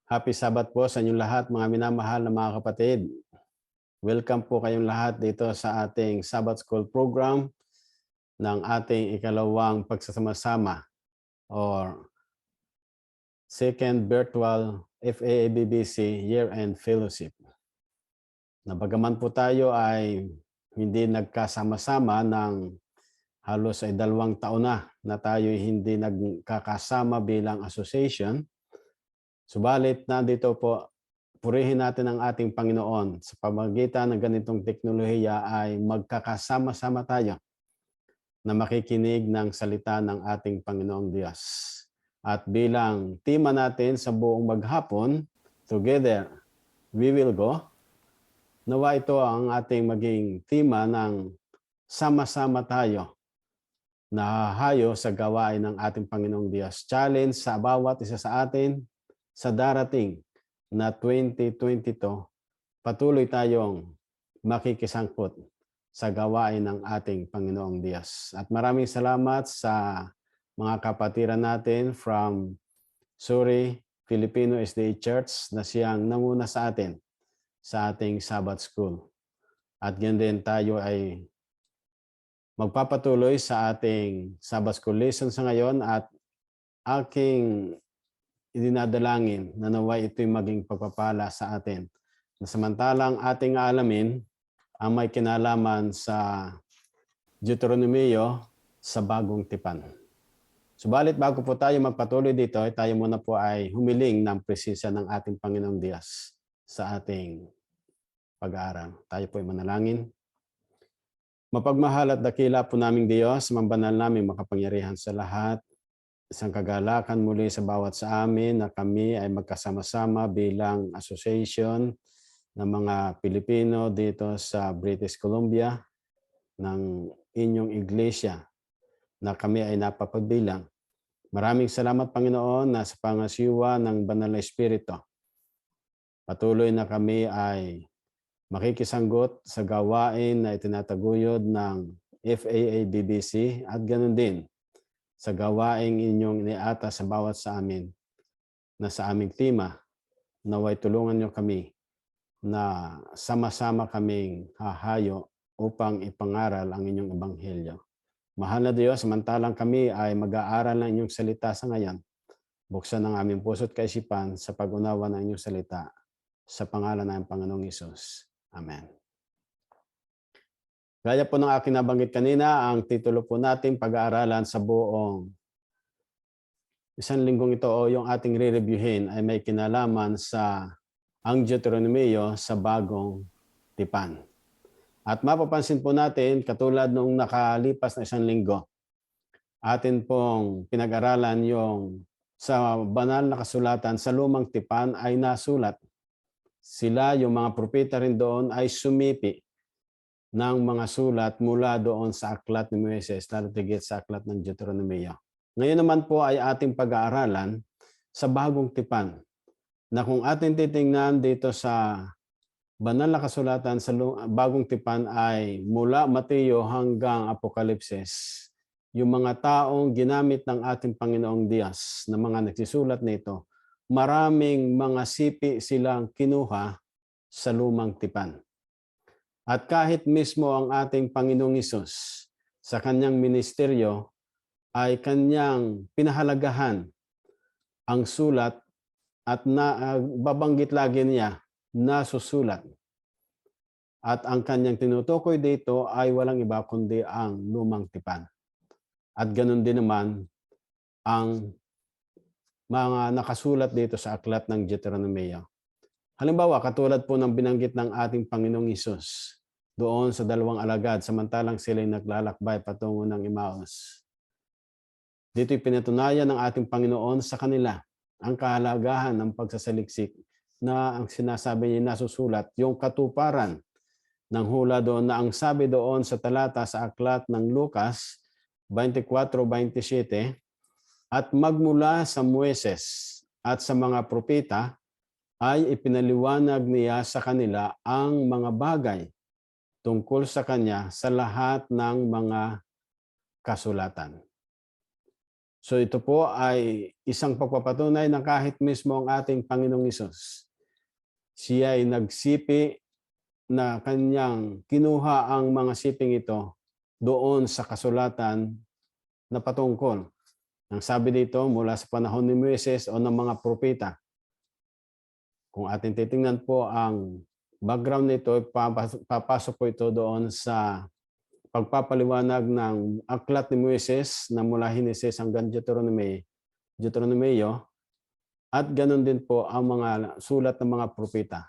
Happy Sabbath po sa inyong lahat, mga minamahal na mga kapatid. Welcome po kayong lahat dito sa ating Sabbath School program ng ating ikalawang pagsasama-sama or Second Virtual FAABBC Year-End Fellowship. Na bagaman po tayo ay hindi nagkasama-sama ng halos ay 2 taon na tayo hindi nagkakasama bilang association. Subalit nandito po, purihin natin ang ating Panginoon. Sa pamamagitan ng ganitong teknolohiya ay magkakasama-sama tayo na makikinig ng salita ng ating Panginoong Diyos. At bilang tema natin sa buong maghapon, Together We Will Go, nawa ito ang ating maging tema ng sama-sama tayo na hahayo sa gawain ng ating Panginoong Diyos. Challenge sa bawat isa sa atin sa darating na 2022, patuloy tayong makikisangkot sa gawain ng ating Panginoong Diyos. At maraming salamat sa mga kapatiran natin from Suri Filipino SDA Church na siyang nanguna sa atin sa ating Sabbath School. At ganyan din tayo ay magpapatuloy sa ating Sabbath School lesson sa ngayon at aking idinadalangin na naway ito'y maging pagpapala sa atin. Na samantalang ating alamin ang may kinalaman sa Deuteronomio sa bagong tipan. Subalit bago po tayo magpatuloy dito, tayo muna po ay humiling ng presensya ng ating Panginoong Diyos sa ating pag-aaral. Tayo po ay manalangin. Mapagmahal at dakila po naming Diyos, mambanal naming makapangyarihan sa lahat. Isang kagalakan muli sa bawat sa amin na kami ay magkasama-sama bilang association ng mga Pilipino dito sa British Columbia ng inyong iglesia na kami ay napapagbilang. Maraming salamat Panginoon na sa pangasiwa ng Banal na Espiritu. Patuloy na kami ay makikisanggot sa gawain na itinataguyod ng FAABBC at ganoon din sa gawaing inyong iniata sa bawat sa amin na sa aming tema, naway tulungan niyo kami na sama-sama kaming hahayo upang ipangaral ang inyong ebanghelyo. Mahal na Diyos, samantalang kami ay mag-aaral ng inyong salita sa ngayon, buksan ang aming puso't kaisipan sa pag-unawa ng inyong salita sa pangalan ng Panginoong Hesus. Amen. Gaya po ng aking nabanggit kanina, ang titulo po natin pag-aaralan sa buong isang linggong ito o yung ating re-reviewin ay may kinalaman sa ang Deuteronomio sa bagong tipan. At mapapansin po natin, katulad nung nakalipas na isang linggo, atin pong pinag-aralan yung sa banal na kasulatan sa lumang tipan ay nasulat. Sila, yung mga propeta rin doon ay sumipi ng mga sulat mula doon sa aklat ni Moises, lalo tigit sa aklat ng Deuteronomio. Ngayon naman po ay ating pag-aaralan sa bagong tipan, na kung ating titingnan dito sa banal na kasulatan sa bagong tipan ay mula Mateo hanggang Apokalipsis, yung mga taong ginamit ng ating Panginoong Diyos na mga nagsisulat nito, maraming mga sipi silang kinuha sa lumang tipan. At kahit mismo ang ating Panginoong Hesus sa kanyang ministeryo ay kanyang pinahalagahan ang sulat at babanggit lagi niya nasusulat. At ang kanyang tinutukoy dito ay walang iba kundi ang lumang tipan. At ganun din naman ang mga nakasulat dito sa aklat ng Deuteronomio. Halimbawa, katulad po ng binanggit ng ating Panginoong Hesus doon sa 2 alagad samantalang sila'y naglalakbay patungo ng Emmaus. Dito'y pinatunayan ng ating Panginoon sa kanila ang kahalagahan ng pagsasaliksik na ang sinasabi niya nasusulat, yung katuparan ng hula doon na ang sabi doon sa talata sa aklat ng Lucas 24:27, at magmula sa Moises at sa mga propeta ay ipinaliwanag niya sa kanila ang mga bagay tungkol sa kanya sa lahat ng mga kasulatan. So ito po ay isang pagpapatunay na kahit mismo ang ating Panginoong Hesus, siya ay nagsipi na kanyang kinuha ang mga siping ito doon sa kasulatan na patungkol. Ang sabi dito mula sa panahon ni Moises o ng mga propeta. Kung ating titingnan po ang background nito, papasok po ito doon sa pagpapaliwanag ng aklat ni Moises na mula Henesis hanggang Deuteronomio, at ganun din po ang mga sulat ng mga propeta.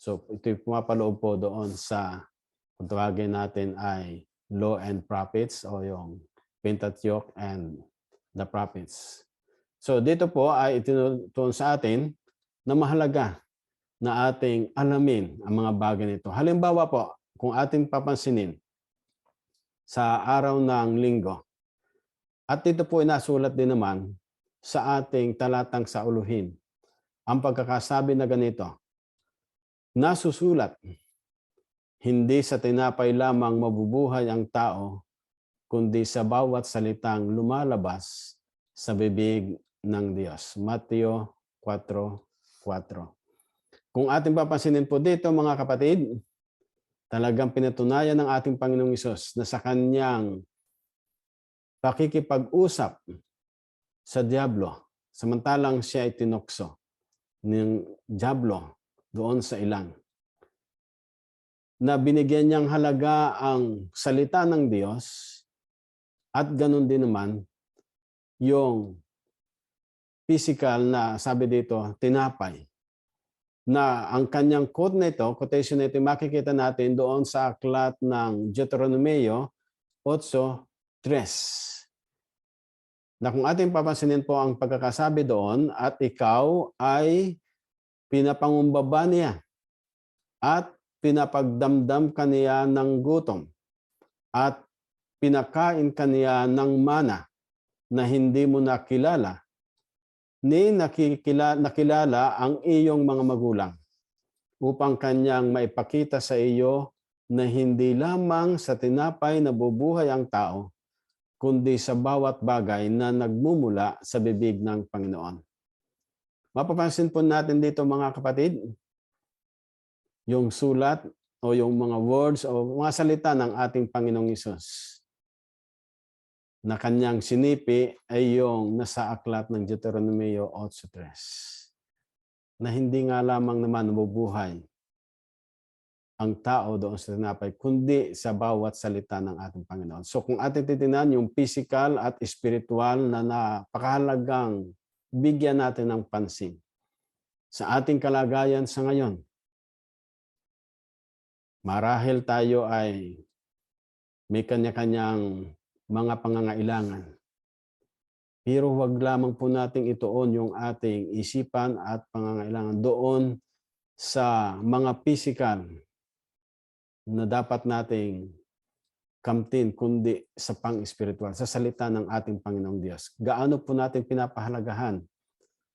So ito'y pumapaloob po doon sa, kung tawagin natin ay Law and Prophets o yung Pentateuch and the Prophets. So dito po ay itinutuon sa atin na mahalaga na ating alamin ang mga bagay nito. Halimbawa po, kung ating papansinin sa araw ng linggo, at ito po ay nasulat din naman sa ating talatang sauluhin, ang pagkakasabi na ganito, nasusulat, hindi sa tinapay lamang mabubuhay ang tao, kundi sa bawat salitang lumalabas sa bibig ng Diyos. Mateo 4:4. Kung ating papansinin po dito mga kapatid, talagang pinatunayan ng ating Panginoong Hesus na sa kanyang pakikipag-usap sa Diablo, samantalang siya ay tinukso ng Diablo doon sa ilang, na binigyan niyang halaga ang salita ng Diyos at ganun din naman yung physical na sabi dito, tinapay. Na ang kanyang quote nito, quotation nito, makikita natin doon sa aklat ng Deuteronomio 8:3. Na kung ating papansinin po ang pagkakasabi doon, at ikaw ay pinapangumbaba niya at pinapagdamdam kaniya ng gutom at pinakain kaniya ng mana na hindi mo nakilala ni nakilala ang iyong mga magulang upang kanyang maipakita sa iyo na hindi lamang sa tinapay nabubuhay ang tao, kundi sa bawat bagay na nagmumula sa bibig ng Panginoon. Mapapansin po natin dito mga kapatid, yung sulat o yung mga words o mga salita ng ating Panginoong Hesus na kanyang sinipi ay yung nasa aklat ng Deuteronomio 8:3. Na hindi nga lamang naman nabubuhay ang tao doon sa tinapay, kundi sa bawat salita ng ating Panginoon. So kung ating titingnan yung physical at spiritual na napakahalagang bigyan natin ng pansin sa ating kalagayan sa ngayon, marahil tayo ay may kanya-kanyang mga pangangailangan. Pero huwag lamang po nating ituon yung ating isipan at pangangailangan doon sa mga physical na dapat nating kamtin, kundi sa pang-espiritual, sa salita ng ating Panginoong Diyos. Gaano po natin pinapahalagahan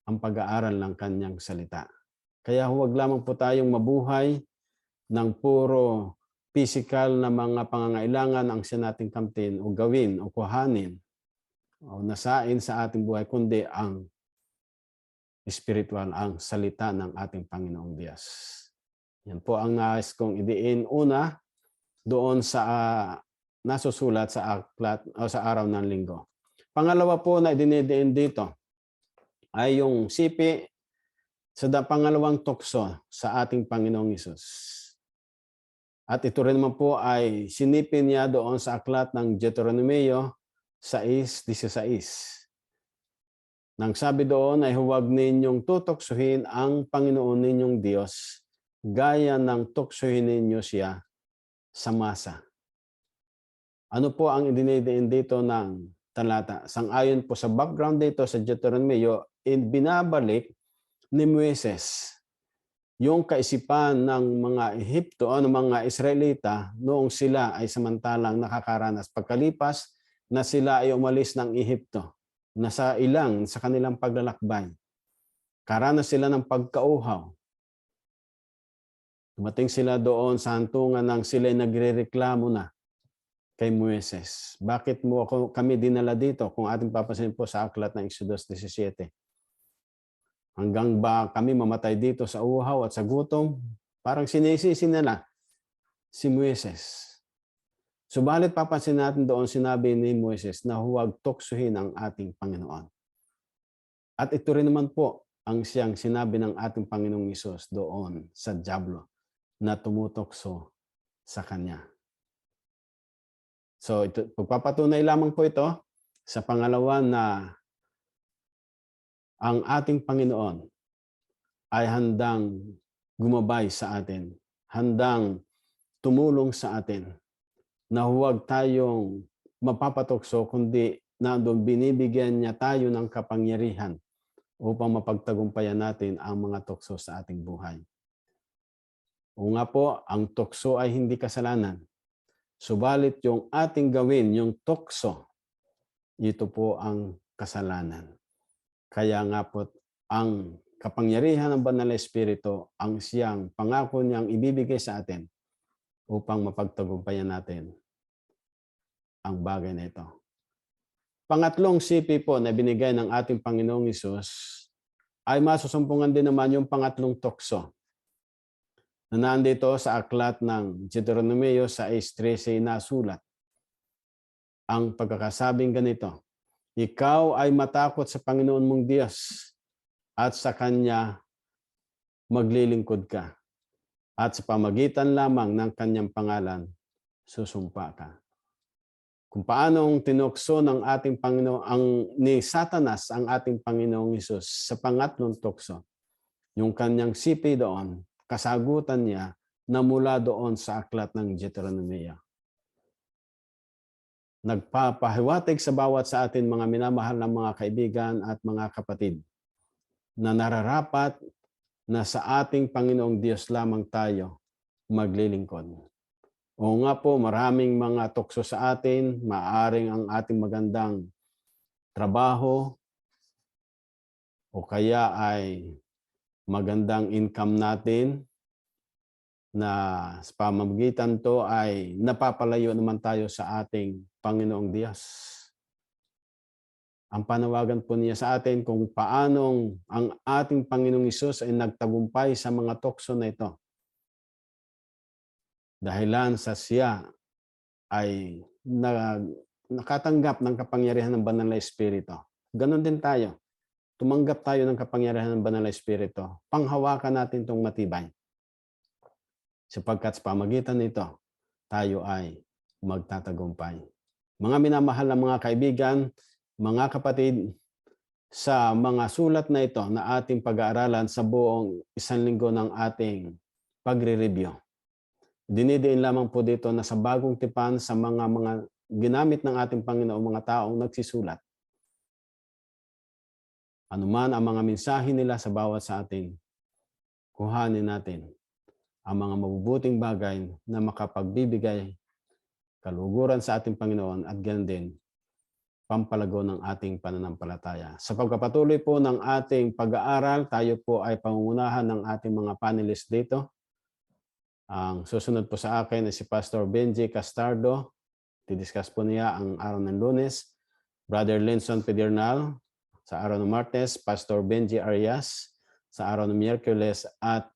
ang pag-aaral ng kanyang salita. Kaya huwag lamang po tayong mabuhay ng puro physical na mga pangangailangan ang siya nating kamtin o gawin o kuhanin o nasain sa ating buhay, kundi ang spiritual, ang salita ng ating Panginoong Diyos. Yan po ang nais kong idiin una doon sa nasusulat sa aklat o sa araw ng linggo. Pangalawa po na idinidiin dito ay yung sipi sa pangalawang tukso sa ating Panginoong Hesus. At ito rin naman po ay sinipin niya doon sa aklat ng Deuteronomio 6:16. Nang sabi doon ay huwag ninyong tutuksohin ang Panginoon ninyong Diyos gaya ng tuksohin ninyo siya sa masa. Ano po ang idinidiin dito ng talata? Sang-ayon po sa background dito sa Deuteronomio, binabalik ni Moises yung kaisipan ng mga Ehipto o ng mga Israelita noong sila ay samantalang nakakaranas. Pagkalipas na sila ay umalis ng Ehipto, nasa ilang sa kanilang paglalakbay, karanas sila ng pagkauhaw. Dumating sila doon sa hantungan ng sila ay nagrereklamo na kay Moises. Bakit mo kami dinala dito? Kung ating papansin po sa aklat ng Exodus 17. Hanggang ba kami mamatay dito sa uhaw at sa gutom? Parang sinisisi nila si Moises. Subalit papansin natin doon sinabi ni Moises na huwag tuksuhin ang ating Panginoon. At ito rin naman po ang siyang sinabi ng ating Panginoong Hesus doon sa dyablo na tumutokso sa kanya. So, pagpapatunay lamang po ito sa pangalawa na ang ating Panginoon ay handang gumabay sa atin, handang tumulong sa atin, na huwag tayong mapapatokso, kundi nandoon binibigyan niya tayo ng kapangyarihan upang mapagtagumpayan natin ang mga tukso sa ating buhay. O nga po, ang tukso ay hindi kasalanan. Subalit yung ating gawin, yung tukso, ito po ang kasalanan. Kaya nga po, ang kapangyarihan ng Banal na Espiritu ang siyang pangako niyang ibibigay sa atin upang mapagtagumpayan natin ang bagay na ito. Pangatlong sipi po na binigay ng ating Panginoong Hesus ay masusumpungan din naman yung pangatlong tukso na nandito sa aklat ng Deuteronomio 6:13 na sulat. Ang pagkakasabing ganito, ikaw ay matakot sa Panginoon mong Diyos at sa Kanya maglilingkod ka. At sa pamagitan lamang ng Kanyang pangalan, susumpa ka. Kung paanong tinukso ng ating Panginoon, ni Satanas ang ating Panginoong Hesus sa pangatlong tukso, yung kanyang sipi doon, kasagutan niya na mula doon sa aklat ng Deuteronomio. Nagpapahiwatig sa bawat sa atin mga minamahal na mga kaibigan at mga kapatid na nararapat na sa ating Panginoong Diyos lamang tayo maglilingkod. O nga po, maraming mga tukso sa atin, maaring ang ating magandang trabaho o kaya ay magandang income natin na sa pamamagitan to ay napapalayo naman tayo sa ating Panginoong Diyos. Ang panawagan po niya sa atin kung paanong ang ating Panginoong Hesus ay nagtagumpay sa mga tukso na ito. Dahilan sa siya ay nakatanggap ng kapangyarihan ng Banal na Espiritu. Ganon din tayo. Tumanggap tayo ng kapangyarihan ng Banal na Espiritu. Panghawakan natin itong matibay. Sapagkat sa pamagitan nito, tayo ay magtatagumpay. Mga minamahal na mga kaibigan, mga kapatid, sa mga sulat na ito na ating pag-aaralan sa buong isang linggo ng ating pagre-review. Dinidiin lamang po dito na sa bagong tipan sa mga ginamit ng ating Panginoon, mga taong nagsusulat. Anuman ang mga mensahe nila sa bawat sa atin, kuhanin natin ang mga mabubuting bagay na makapagbibigay kaluguran sa ating Panginoon at ganun din pampalago ng ating pananampalataya. Sa pagpapatuloy po ng ating pag-aaral, tayo po ay pangungunahan ng ating mga panelists dito. Ang susunod po sa akin ay si Pastor Benji Castardo. Didiscuss po niya ang araw ng Lunes. Brother Linson Pedernal sa araw ng Martes. Pastor Benji Arias sa araw ng Miyerkules. At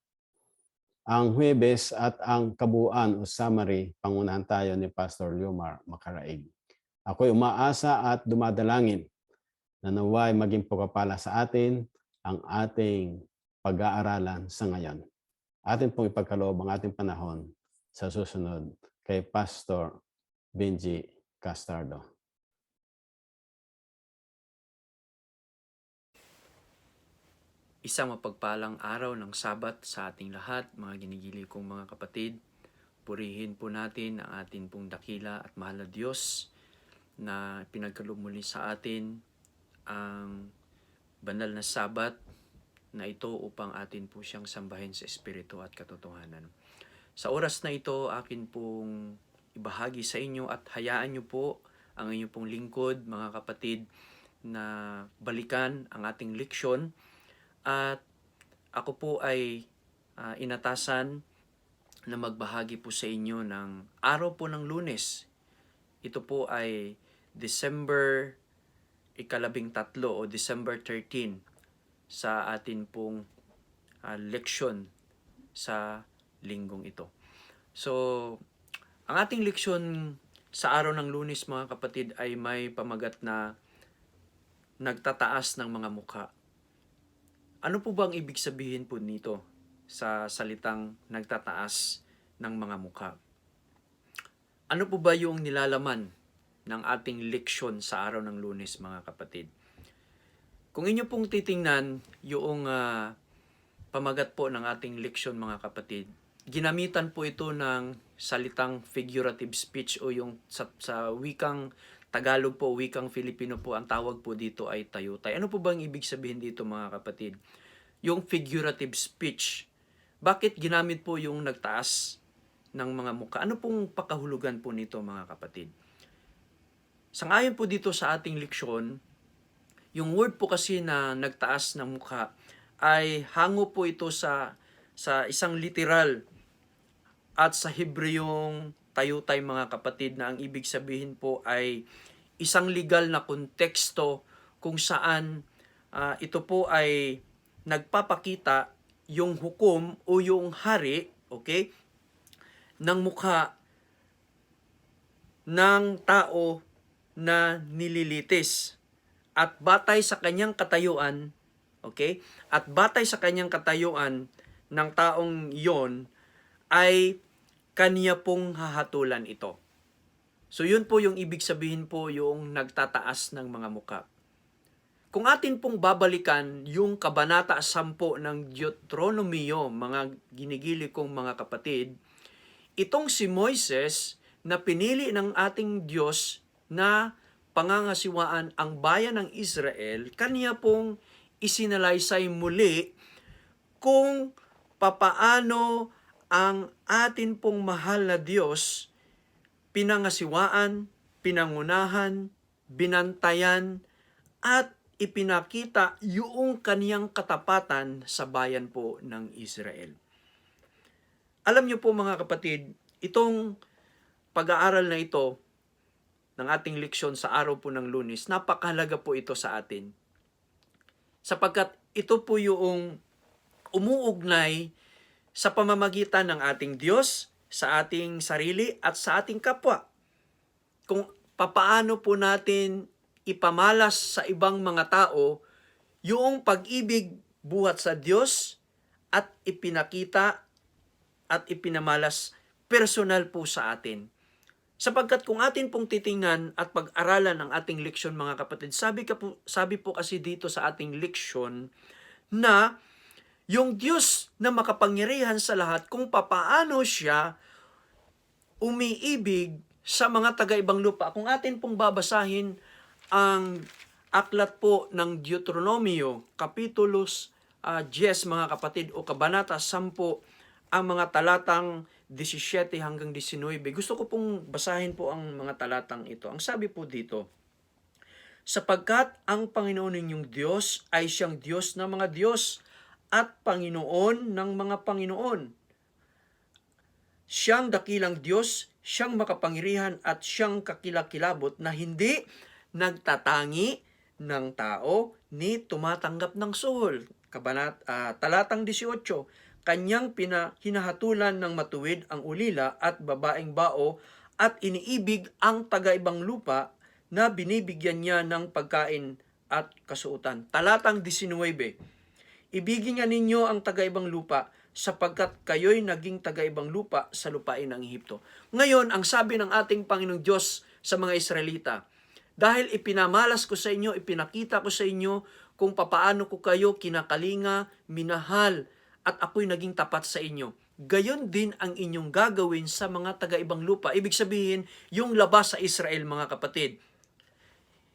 ang Huwebes at ang kabuuan o summary, pangunahan tayo ni Pastor Leomar Macaraig. Ako'y umaasa at dumadalangin na naway maging pagpapala sa atin ang ating pag-aaralan sa ngayon. Atin pong ipagkaloob ang ating panahon sa susunod kay Pastor Benji Castardo. Isang mapagpalang araw ng Sabat sa ating lahat, mga ginigili kong mga kapatid. Purihin po natin ang ating pong dakila at mahal na Diyos na pinagkaloob muli sa atin ang banal na Sabat na ito upang atin po siyang sambahin sa Espiritu at katotohanan. Sa oras na ito, akin pong ibahagi sa inyo at hayaan nyo po ang inyong pong lingkod, mga kapatid, na balikan ang ating leksyon. At ako po ay inatasan na magbahagi po sa inyo ng araw po ng Lunes. ito po ay December 13 o December 13 sa atin pong leksyon sa linggong ito. So, ang ating leksyon sa araw ng Lunes, mga kapatid, ay may pamagat na nagtataas ng mga mukha. Ano po bang ibig sabihin po nito sa salitang nagtataas ng mga mukha? Ano po ba yung nilalaman ng ating leksyon sa araw ng Lunes, mga kapatid? Kung inyo pong titingnan yung pamagat po ng ating leksyon, mga kapatid, ginamitan po ito ng salitang figurative speech o yung sa wikang Tagalog po, wikang Filipino po, ang tawag po dito ay tayutay. Ano po bang ibig sabihin dito, mga kapatid? Yung figurative speech. Bakit ginamit po yung nagtaas ng mga mukha? Ano pong pakahulugan po nito, mga kapatid? Sangayon po dito sa ating leksyon, yung word po kasi na nagtaas ng mukha ay hango po ito sa isang literal at sa Hebreyong tayutay, mga kapatid, na ang ibig sabihin po ay isang legal na konteksto kung saan ito po ay nagpapakita yung hukom o yung hari, okay, ng mukha ng tao na nililitis. At batay sa kanyang katayuan, okay, at batay sa kanyang katayuan ng taong yon ay kanya pong hahatulan ito. So yun po yung ibig sabihin po yung nagtataas ng mga mukha. Kung atin pong babalikan yung Kabanata 10 ng Deuteronomio, mga ginigili kong mga kapatid, itong si Moises na pinili ng ating Diyos na pangangasiwaan ang bayan ng Israel, kaniya pong isinalaysay muli kung papaano ang atin pong mahal na Diyos pinangasiwaan, pinangunahan, binantayan, at ipinakita yung kaniyang katapatan sa bayan po ng Israel. Alam niyo po, mga kapatid, itong pag-aaral na ito ng ating leksyon sa araw po ng Lunes, napakahalaga po ito sa atin. Sapagkat ito po yung umuugnay sa pamamagitan ng ating Diyos, sa ating sarili at sa ating kapwa. Kung papaano po natin ipamalas sa ibang mga tao yung pag-ibig buhat sa Diyos at ipinakita at ipinamalas personal po sa atin. Sapagkat kung atin pong titingnan at pag-aralan ang ating leksyon, mga kapatid, sabi po kasi dito sa ating leksyon na yung Diyos na makapangyarihan sa lahat, kung papaano siya umiibig sa mga taga-ibang lupa. Kung atin pong babasahin ang aklat po ng Deuteronomio, Kapitulos 10, mga kapatid, o Kabanata 10, ang mga talatang 17 hanggang 19. Gusto ko pong basahin po ang mga talatang ito. Ang sabi po dito, sapagkat ang Panginoon ninyong Diyos ay siyang Diyos ng mga Diyos at Panginoon ng mga Panginoon. Siyang dakilang Diyos, siyang makapangyarihan at siyang kakilakilabot na hindi nagtatangi ng tao ni tumatanggap ng suhol. Talatang 18, kanyang hinahatulan ng matuwid ang ulila at babaeng bao at iniibig ang taga-ibang lupa na binibigyan niya ng pagkain at kasuotan. Talatang 19, ibigin nga ninyo ang taga-ibang lupa sapagkat kayo'y naging taga-ibang lupa sa lupain ng Ehipto. Ngayon, ang sabi ng ating Panginoong Diyos sa mga Israelita, dahil ipinamalas ko sa inyo, ipinakita ko sa inyo kung papaano ko kayo kinakalinga, minahal, at ako'y naging tapat sa inyo. Gayon din ang inyong gagawin sa mga taga-ibang lupa. Ibig sabihin, yung labas sa Israel, mga kapatid.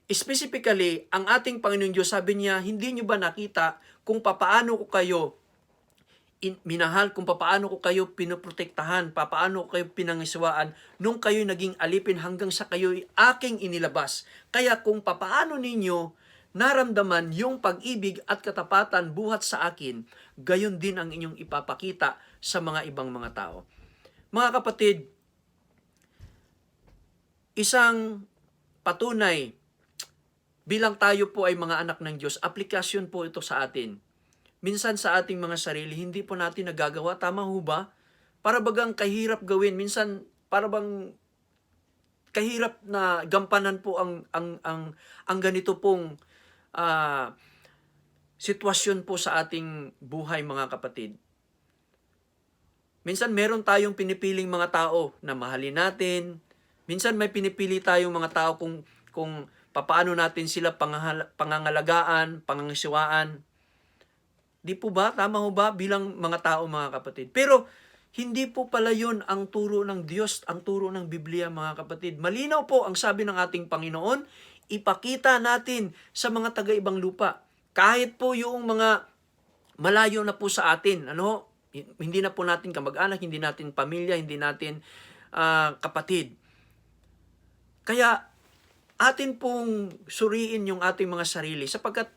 Specifically, ang ating Panginoong Diyos, sabi niya, hindi niyo ba nakita kung papaano ko kayo minahal, kung papaano ko kayo pinoprotektahan, papaano ko kayo pinangiswaan nung kayo naging alipin hanggang sa kayo'y aking inilabas. Kaya kung papaano ninyo naramdaman yung pag-ibig at katapatan buhat sa akin, gayon din ang inyong ipapakita sa mga ibang mga tao. Mga kapatid, isang patunay bilang tayo po ay mga anak ng Diyos, aplikasyon po ito sa atin. Minsan sa ating mga sarili, hindi po natin nagagawa. Tama ho ba? Para bagang kahirap gawin. Minsan, para bang kahirap na gampanan po ang ganito pong ah, sitwasyon po sa ating buhay, mga kapatid. Minsan meron tayong pinipiling mga tao na mahalin natin. Minsan may pinipili tayong mga tao kung papaano natin sila pangangalagaan, pangangasiwaan. Di po ba? Tama ho ba bilang mga tao, mga kapatid? Pero hindi po pala yun ang turo ng Diyos, ang turo ng Biblia, mga kapatid. Malinaw po ang sabi ng ating Panginoon, ipakita natin sa mga taga-ibang lupa. Kahit po yung mga malayo na po sa atin, hindi na po natin kamag-anak, hindi natin pamilya, hindi natin kapatid. Kaya atin pong suriin yung ating mga sarili sapagkat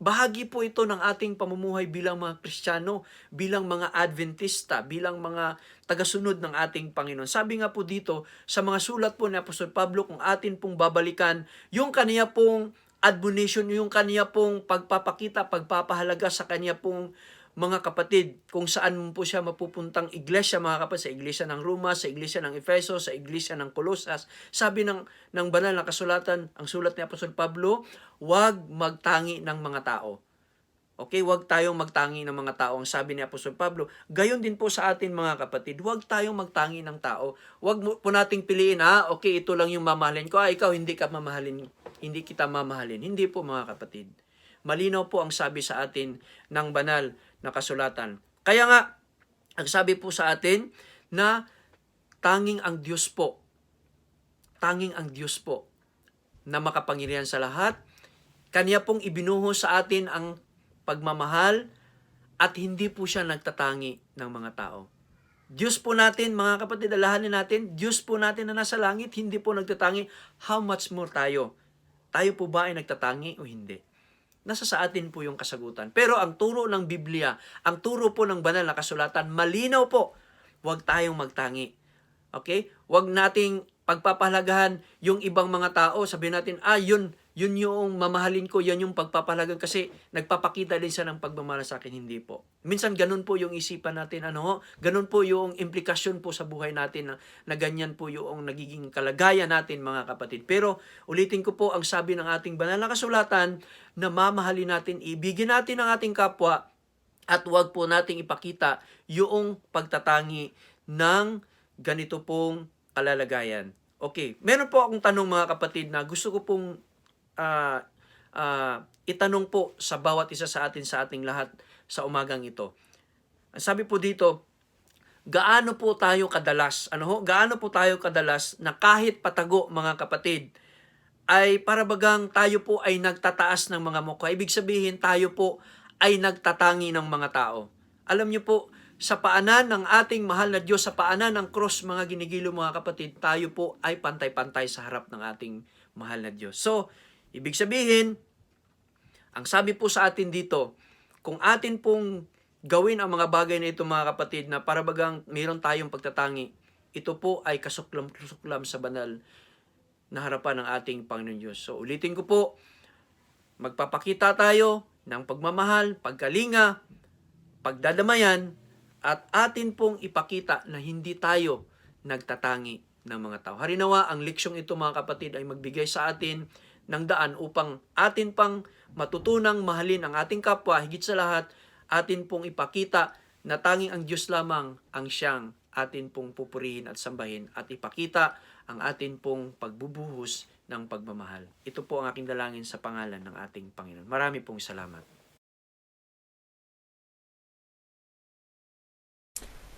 bahagi po ito ng ating pamumuhay bilang mga Kristiyano, bilang mga Adventista, bilang mga tagasunod ng ating Panginoon. Sabi nga po dito sa mga sulat po ni Apostol Pablo, kung atin pong babalikan yung kaniya pong admonition, yung kaniya pong pagpapakita, pagpapahalaga sa kaniya pong mga kapatid, kung saan po siya mapupuntang iglesia, mga kapatid, sa iglesia ng Roma, sa iglesia ng Efeso, sa iglesia ng Colosas. Sabi ng banal na kasulatan, ang sulat ni Apostol Pablo, huwag magtangi ng mga tao. Okay, huwag tayong magtangi ng mga tao. Ang sabi ni Apostol Pablo, gayon din po sa atin, mga kapatid, huwag tayong magtangi ng tao. Huwag po nating piliin, okay, ito lang yung mamahalin ko, ikaw hindi ka mamahalin, hindi kita mamahalin. Hindi po, mga kapatid. Malinaw po ang sabi sa atin ng banal na kasulatan. Kaya nga, ang sabi po sa atin na tanging ang Diyos po na makapangyarihan sa lahat, Kaniya pong ibinuhos sa atin ang pagmamahal at hindi po siya nagtatangi ng mga tao. Diyos po natin, mga kapatid, alahanin natin, Diyos po natin na nasa langit, hindi po nagtatangi. How much more tayo? Tayo po ba ay nagtatangi o hindi? Nasa sa atin po yung kasagutan. Pero ang turo ng Biblia, ang turo po ng banal na kasulatan, malinaw po, huwag tayong magtangi. Okay? Huwag nating pagpapahalagahan yung ibang mga tao. Sabihin natin, yun yung mamahalin ko, yan yung pagpapahalagan kasi nagpapakita din siya ng pagmamahal sa akin. Hindi po. Minsan ganun po yung isipan natin, ganun po yung implikasyon po sa buhay natin na ganyan po yung nagiging kalagayan natin, mga kapatid. Pero ulitin ko po ang sabi ng ating banal na kasulatan na mamahalin natin, ibigin natin ang ating kapwa at huwag po nating ipakita yung pagtatangi ng ganito pong kalalagayan. Okay, meron po akong tanong, mga kapatid, na gusto ko pong itanong po sa bawat isa sa ating lahat sa umagang ito. Sabi po dito, gaano po tayo kadalas na kahit patago, mga kapatid, ay parabagang tayo po ay nagtataas ng mga mukha. Ibig sabihin, tayo po ay nagtatangi ng mga tao. Alam niyo po, sa paanan ng ating mahal na Diyos, sa paanan ng cross, mga ginigilo, mga kapatid, tayo po ay pantay-pantay sa harap ng ating mahal na Diyos. So, ibig sabihin, ang sabi po sa atin dito, kung atin pong gawin ang mga bagay na ito, mga kapatid, na parabagang mayroon tayong pagtatangi, ito po ay kasuklam sa banal na harapan ng ating Panginoon Diyos. So, ulitin ko po, magpapakita tayo ng pagmamahal, pagkalinga, pagdadamayan, at atin pong ipakita na hindi tayo nagtatangi ng mga tao. Harinawa, ang leksyong ito, mga kapatid, ay magbigay sa atin ng daan upang atin pang matutunang mahalin ang ating kapwa. Higit sa lahat, atin pong ipakita na tanging ang Diyos lamang ang siyang atin pong pupurihin at sambahin at ipakita ang atin pong pagbubuhos ng pagmamahal. Ito po ang aking dalangin sa pangalan ng ating Panginoon. Marami pong salamat.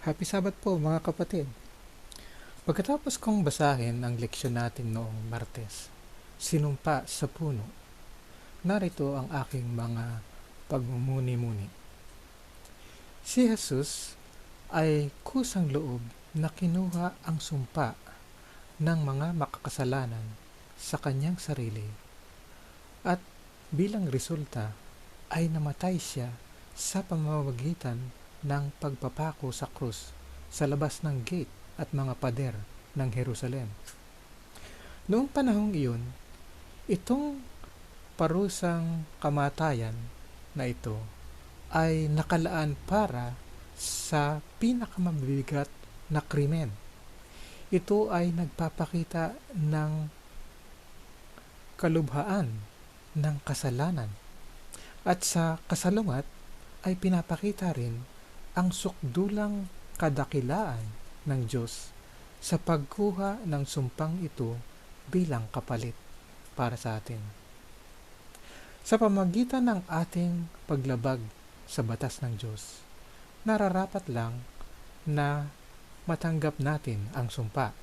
Happy Sabbath po, mga kapatid. Pagkatapos kong basahin ang leksyon natin noong Martes, Sinumpa sa Puno, narito ang aking mga pagmumuni-muni. Si Jesus ay kusang loob na kinuha ang sumpa ng mga makakasalanan sa kanyang sarili at bilang resulta ay namatay siya sa pamamagitan ng pagpapako sa krus sa labas ng gate at mga pader ng Jerusalem. Noong panahong iyon, itong parusang kamatayan na ito ay nakalaan para sa pinakamabigat na krimen. Ito ay nagpapakita ng kalubhaan ng kasalanan at sa kasalungat ay pinapakita rin ang sukdulang kadakilaan ng Diyos sa pagkuha ng sumpang ito bilang kapalit para sa atin. Sa pamagitan ng ating paglabag sa batas ng Diyos, nararapat lang na matanggap natin ang sumpa.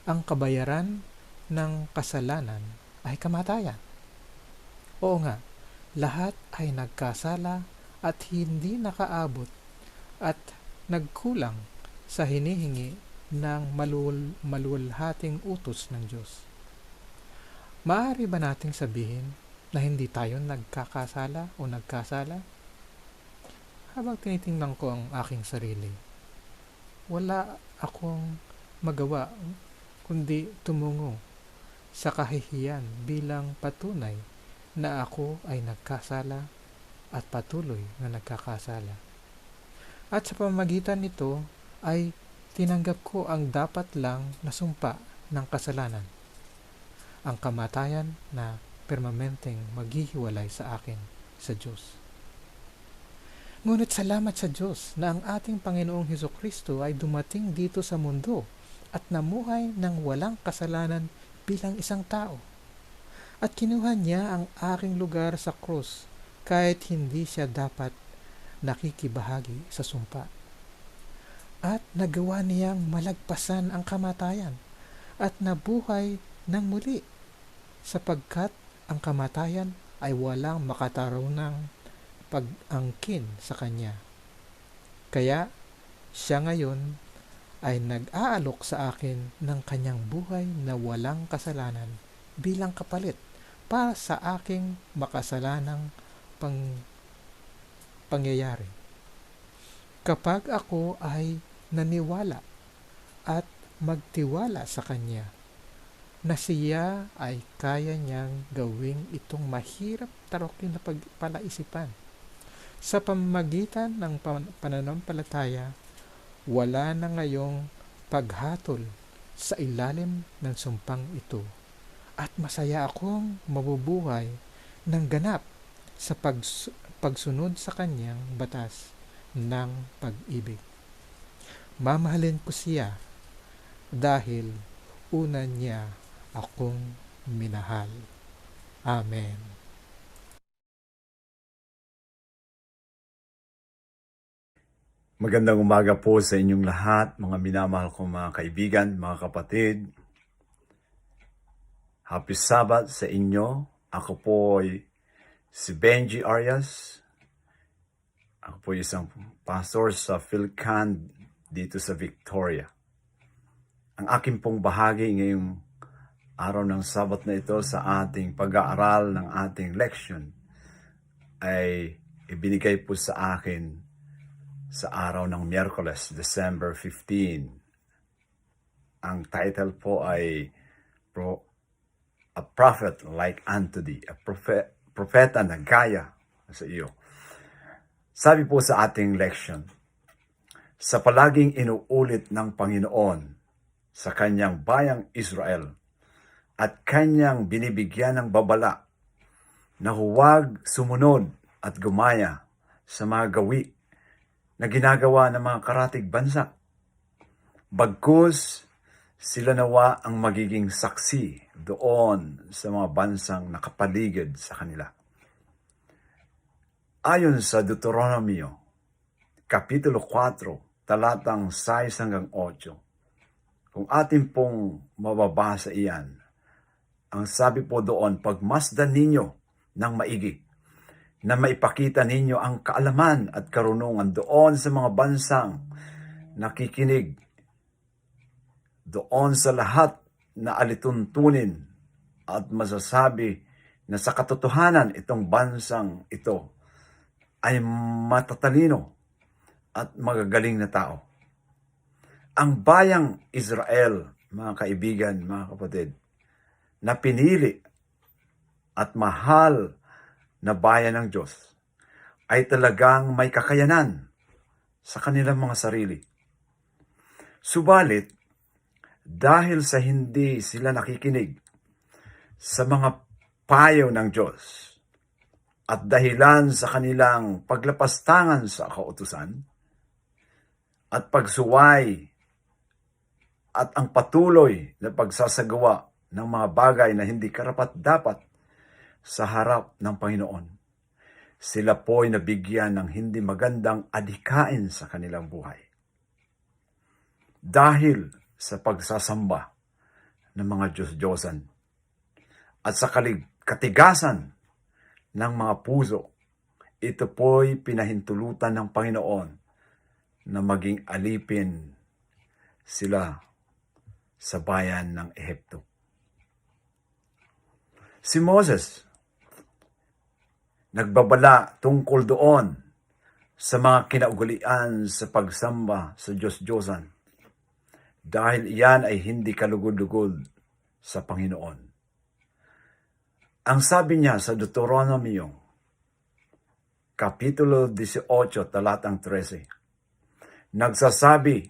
Ang kabayaran ng kasalanan ay kamatayan. Oo nga, lahat ay nagkasala at hindi nakaabot at nagkulang sa hinihingi ng malulhating utos ng Diyos. Maaari ba nating sabihin na hindi tayo nagkakasala o nagkasala? Habang tinitingnan ko ang aking sarili, wala akong magawa kundi tumungo sa kahihiyan bilang patunay na ako ay nagkasala at patuloy na nagkakasala. At sa pamamagitan nito ay tinanggap ko ang dapat lang na sumpa ng kasalanan, ang kamatayan na permanenteng maghihiwalay sa akin sa Diyos. Ngunit salamat sa Diyos na ang ating Panginoong Hesukristo ay dumating dito sa mundo at namuhay ng walang kasalanan bilang isang tao. At kinuha niya ang aking lugar sa krus kahit hindi siya dapat nakikibahagi sa sumpa. At nagawa niyang malagpasan ang kamatayan at nabuhay ng muli sapagkat ang kamatayan ay walang makatarunang pag-angkin sa kanya. Kaya siya ngayon ay nag-aalok sa akin ng kanyang buhay na walang kasalanan bilang kapalit para sa aking makasalanang pangyayari. Kapag ako ay naniwala at magtiwala sa kanya, na siya ay kaya niyang gawing itong mahirap tarokin na palaisipan. Sa pamamagitan ng pananampalataya, wala na ngayong paghatol sa ilalim ng sumpang ito at masaya akong mabubuhay ng ganap sa pagsunod sa kanyang batas ng pag-ibig. Mamahalin ko siya dahil una niya akong minahal. Amen. Magandang umaga po sa inyong lahat, mga minamahal kong mga kaibigan, mga kapatid. Happy Sabbath sa inyo. Ako po ay si Benji Arias. Ako po isang pastor sa PhilCan dito sa Victoria. Ang aking pong bahagi ngayong araw ng Sabbath na ito sa ating pag-aaral ng ating leksyon ay ibinigay po sa akin sa araw ng Miyerkules, December 15. Ang title po ay A Prophet Like Unto Thee, propeta na gaya sa iyo. Sabi po sa ating leksyon, sa palaging inuulit ng Panginoon sa kanyang bayang Israel at kanyang binibigyan ng babala na huwag sumunod at gumaya sa mga gawi na ginagawa ng mga karatig bansa. Bagkus, sila nawa ang magiging saksi doon sa mga bansang nakapaligid sa kanila. Ayon sa Deuteronomio, Kapitulo 4, talatang 6 hanggang 8, kung atin pong mababasa iyan, ang sabi po doon, pagmasdan ninyo ng maigi, na maipakita ninyo ang kaalaman at karunungan doon sa mga bansang nakikinig, doon sa lahat na alituntunin at masasabi na sa katotohanan itong bansang ito ay matatalino at magagaling na tao. Ang bayang Israel, mga kaibigan, mga kapatid, na pinili at mahal na bayan ng Diyos ay talagang may kakayanan sa kanilang mga sarili. Subalit, dahil sa hindi sila nakikinig sa mga payo ng Diyos at dahilan sa kanilang paglapastangan sa kautusan at pagsuway at ang patuloy na pagsasagawa ng mga bagay na hindi karapat-dapat sa harap ng Panginoon, sila po'y nabigyan ng hindi magandang adhikain sa kanilang buhay. Dahil sa pagsasamba ng mga Diyos-Diyosan at sa katigasan ng mga puso, ito po'y pinahintulutan ng Panginoon na maging alipin sila sa bayan ng Ehipto. Si Moses, nagbabala tungkol doon sa mga kinaugalian sa pagsamba sa Diyos-Diyosan dahil iyan ay hindi kalugod-lugod sa Panginoon. Ang sabi niya sa Deuteronomy, Kapitulo 18, talatang 13, nagsasabi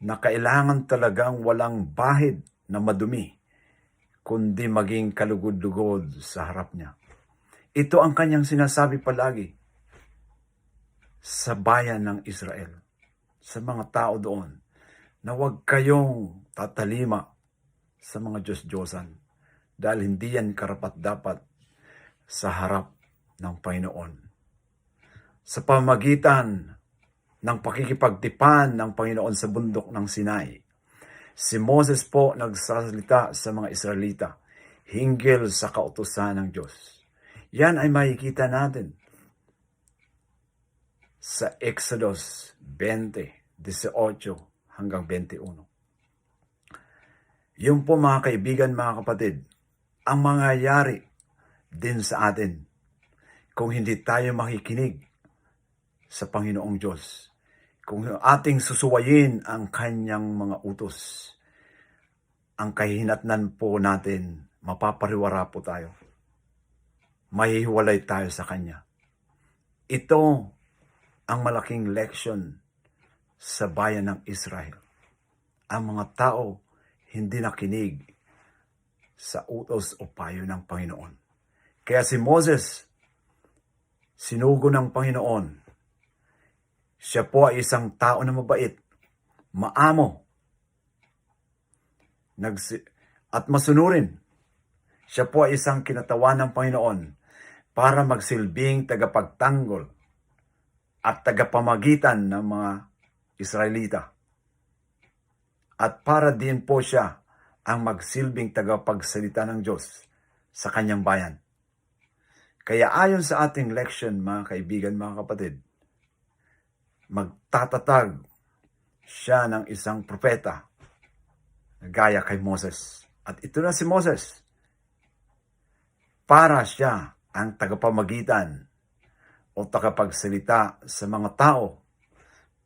na kailangan talagang walang bahid na madumi, kundi maging kalugod-lugod sa harap niya. Ito ang kanyang sinasabi palagi sa bayan ng Israel, sa mga tao doon, na huwag kayong tatalima sa mga Diyos-Diyosan dahil hindi yan karapat-dapat sa harap ng Panginoon. Sa pamagitan ng pakikipagtipan ng Panginoon sa bundok ng Sinai, si Moses po nagsasalita sa mga Israelita hinggil sa kautusan ng Diyos. Yan ay makikita natin sa Exodus 20, 18 hanggang 21. Yun po mga kaibigan, mga kapatid, ang mangyayari din sa atin kung hindi tayo makikinig sa Panginoong Diyos. Kung ating susuwayin ang kanyang mga utos, ang kahihinatnan po natin, mapapariwara po tayo. Mahihiwalay tayo sa kanya. Ito ang malaking leksyon sa bayan ng Israel. Ang mga tao hindi nakinig sa utos o payo ng Panginoon. Kaya si Moses, sinugo ng Panginoon. Siya po ay isang tao na mabait, maamo, at masunurin. Siya po ay isang kinatawan ng Panginoon para magsilbing tagapagtanggol at tagapamagitan ng mga Israelita. At para din po siya ang magsilbing tagapagsalita ng Diyos sa kanyang bayan. Kaya ayon sa ating leksyon, mga kaibigan, mga kapatid, magtatatag siya ng isang propeta na gaya kay Moses. At ito na si Moses. Para siya ang tagapamagitan o tagapagsalita sa mga tao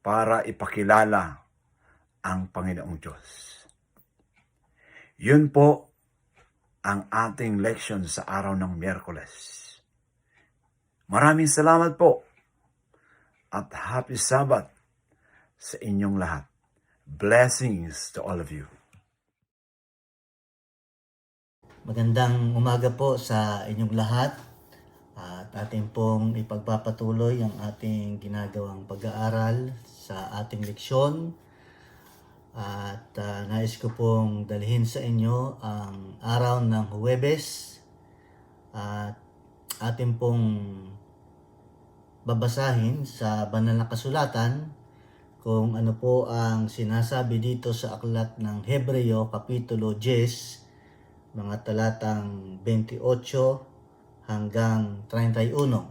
para ipakilala ang Panginoong Diyos. Yun po ang ating leksyon sa araw ng Miyerkules. Maraming salamat po at happy Sabbath sa inyong lahat. Blessings to all of you. Magandang umaga po sa inyong lahat at ating pong ipagpapatuloy ang ating ginagawang pag-aaral sa ating leksyon at nais ko pong dalhin sa inyo ang araw ng Huwebes at ating pong babasahin sa banal na kasulatan kung ano po ang sinasabi dito sa aklat ng Hebreo Kapitulo 10 mga talatang 28 hanggang 31.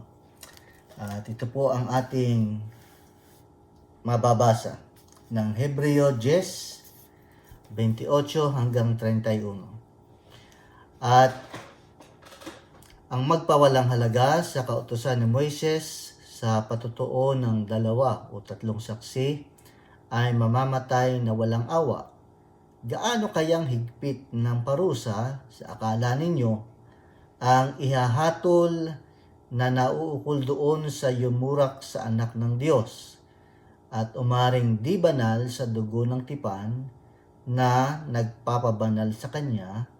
At ito po ang ating mababasa ng Hebreo 10, 28 hanggang 31. At ang magpawalang halaga sa kautusan ni Moises sa patutuo ng 2 o 3 saksi ay mamamatay na walang awa gaano kayang higpit ng parusa sa akala ninyo ang ihahatol na nauukol doon sa yumurak sa anak ng Diyos at umaring di banal sa dugo ng tipan na nagpapabanal sa Kanya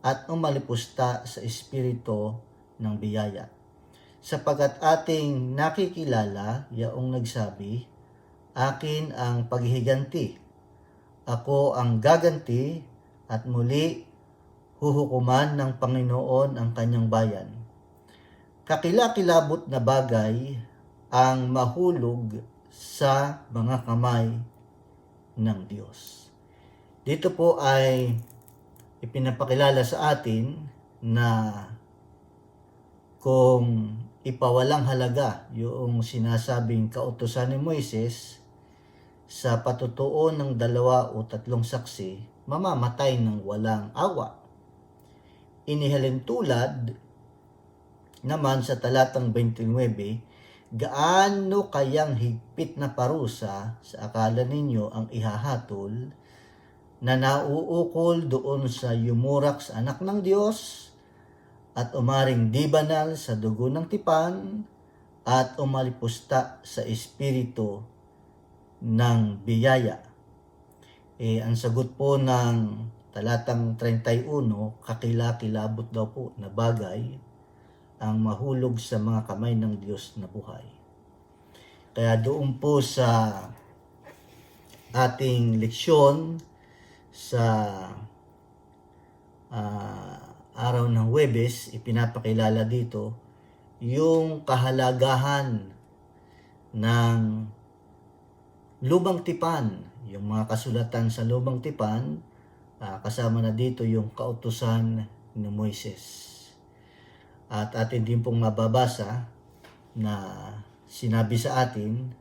at umalipusta sa espiritu ng biyaya. Sapagkat ating nakikilala yaong nagsabi, akin ang paghihiganti, ako ang gaganti at muli huhukuman ng Panginoon ang kanyang bayan. Kakilakilabot na bagay ang mahulog sa mga kamay ng Diyos. Dito po ay ipinapakilala sa atin na kung ipawalang halaga yung sinasabing kautusan ni Moises sa patutuo ng 2 o 3 saksi, mamamatay ng walang awa. Inihalin tulad naman sa talatang 29, gaano kayang higpit na parusa sa akala ninyo ang ihahatol na nauukol doon sa yumurak sa anak ng Diyos at umaring di banal sa dugo ng tipan at umalipusta sa espiritu ng biyaya. Ang sagot po ng talatang 31, kakilakilabot daw po na bagay ang mahulog sa mga kamay ng Diyos na buhay. Kaya doon po sa ating leksyon sa araw ng Huwebes, ipinapakilala dito yung kahalagahan ng Lumang Tipan, yung mga kasulatan sa Lumang Tipan, kasama na dito yung kautusan ni Moises. At atin din pong mababasa na sinabi sa atin,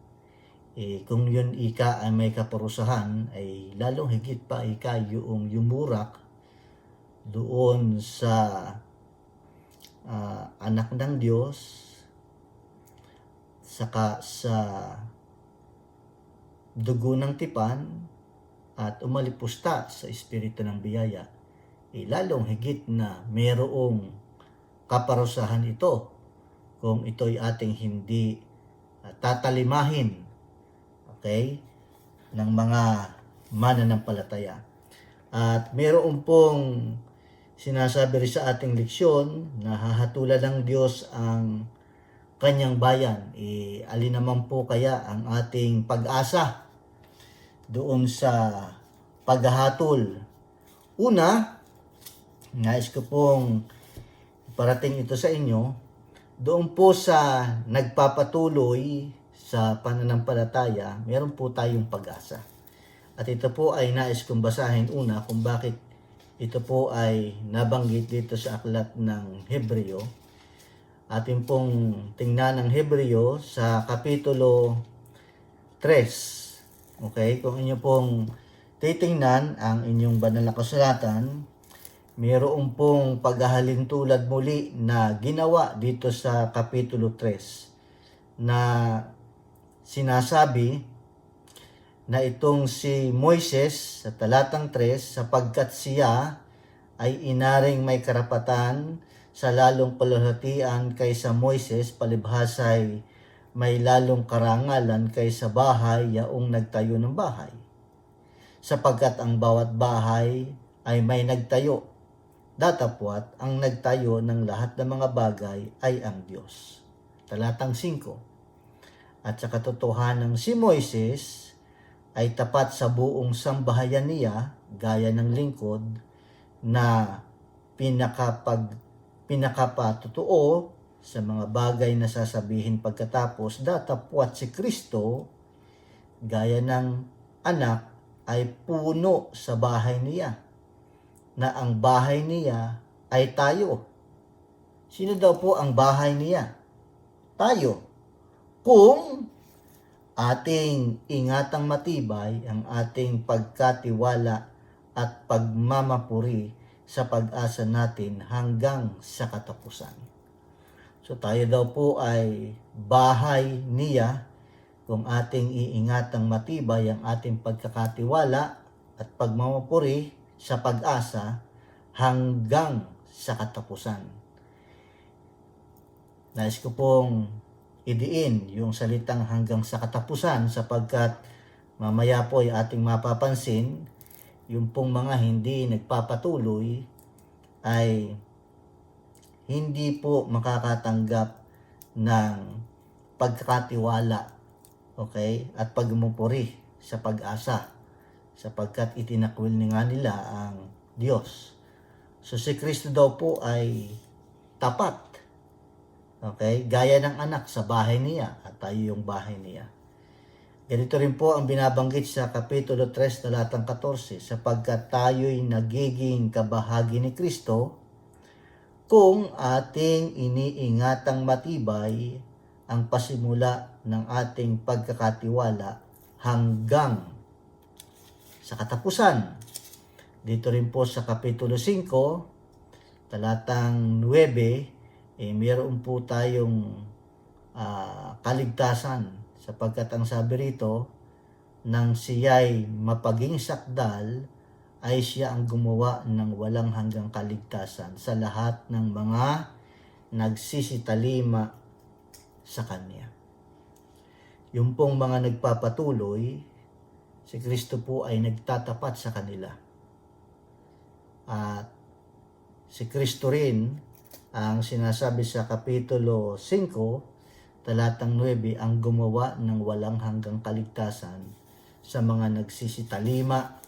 kung yun ika ay may kaparusahan, ay lalong higit pa ika yung yumurak doon sa anak ng Diyos, saka sa dugo ng tipan at umalipusta sa espiritu ng biyaya, lalong higit na mayroong kaparusahan ito kung ito'y ating hindi tatalimahin, okay, ng mga mananampalataya. At mayroon pong sinasabi rin sa ating leksyon na hahatulan ng Diyos ang kanyang bayan. Alin naman po kaya ang ating pag-asa doon sa paghahatol? Una, nais ko pong parating ito sa inyo, doon po sa nagpapatuloy sa pananampalataya, meron po tayong pag-asa. At ito po ay nais kong basahin una kung bakit ito po ay nabanggit dito sa aklat ng Hebreo. Atin pong tingnan ng Hebreo sa kapitulo 3. Okay, kung inyo pong titingnan ang inyong banal na kasulatan, mayroon pong paghahalin tulad muli na ginawa dito sa kapitulo 3 na sinasabi na itong si Moises sa talatang 3, sapagkat siya ay inaring may karapatan sa lalong paluhatian kaysa Moises, palibhasay may lalong karangalan kaysa bahay yaong nagtayo ng bahay. Sapagkat ang bawat bahay ay may nagtayo, datapwat ang nagtayo ng lahat ng mga bagay ay ang Diyos. Talatang 5, at sa katotohanan si Moises ay tapat sa buong sambahayan niya, gaya ng lingkod, na pinakapatotoo sa mga bagay na sasabihin pagkatapos, datapwat si Kristo, gaya ng anak, ay puno sa bahay niya, na ang bahay niya ay tayo. Sino daw po ang bahay niya? Tayo. Kung ating ingatang matibay ang ating pagkatiwala at pagmamapuri sa pag-asa natin hanggang sa katapusan. So tayo daw po ay bahay niya kung ating iingatang matibay ang ating pagkakatiwala at pagmamapuri sa pag-asa hanggang sa katapusan. Nais ko pong idiin yung salitang hanggang sa katapusan sapagkat mamaya po ay ating mapapansin yung pong mga hindi nagpapatuloy ay hindi po makakatanggap ng pagkakatiwala, okay, at pagmumupuri sa pag-asa sapagkat itinakwil nga nila ang Diyos. So si Kristo daw po ay tapat, okay, gaya ng anak sa bahay niya at tayo yung bahay niya. Ganito rin po ang binabanggit sa Kapitulo 3, talatang 14, sapagkat tayo'y nagiging kabahagi ni Kristo kung ating iniingatang matibay ang pasimula ng ating pagkakatiwala hanggang sa katapusan. Dito rin po sa Kapitulo 5, talatang 9, mayroon po tayong kaligtasan sapagkat ang sabi rito, nang siya'y mapaging sakdal, ay siya ang gumawa ng walang hanggang kaligtasan sa lahat ng mga nagsisitalima sa Kanya. Yung pong mga nagpapatuloy, si Kristo po ay nagtatapat sa kanila. At si Kristo rin, ang sinasabi sa Kapitulo 5, talatang 9, ang gumawa ng walang hanggang kaligtasan sa mga nagsisitalima